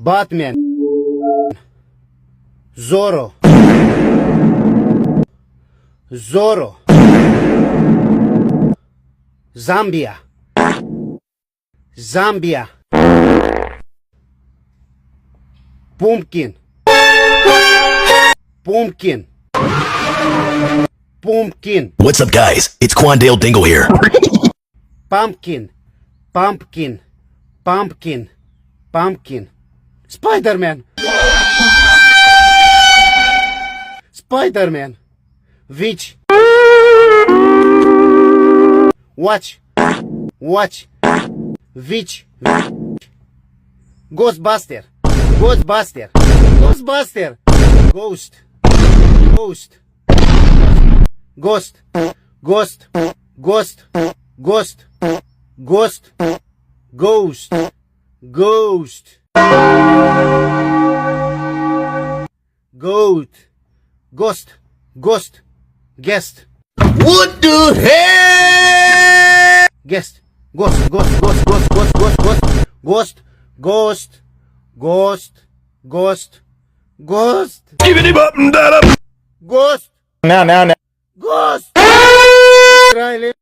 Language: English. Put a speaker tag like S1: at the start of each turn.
S1: Batman, Zorro, Zorro, Zambia, Zambia, Pumpkin, Pumpkin, Pumpkin,
S2: What's up, guys? It's Quandale Dingle here.
S1: Pumpkin, Pumpkin, Pumpkin, Pumpkin, Spider-Man, Spider-Man, Witch, Watch, Watch, Witch, Ghostbuster, Ghostbuster, Ghostbuster, Ghost, Ghost, Ghost, Ghost, Ghost, Ghost, Ghost, Ghost, Ghost, Goat, Ghost, Ghost, Guest,
S2: What the hell?
S1: Guest, Ghost, Ghost, Ghost, Ghost, Ghost, Ghost, Ghost, Ghost, Ghost, Ghost, Ghost,
S2: Give it up and that up.
S1: Ghost,
S3: Now.
S1: Ghost, Riley.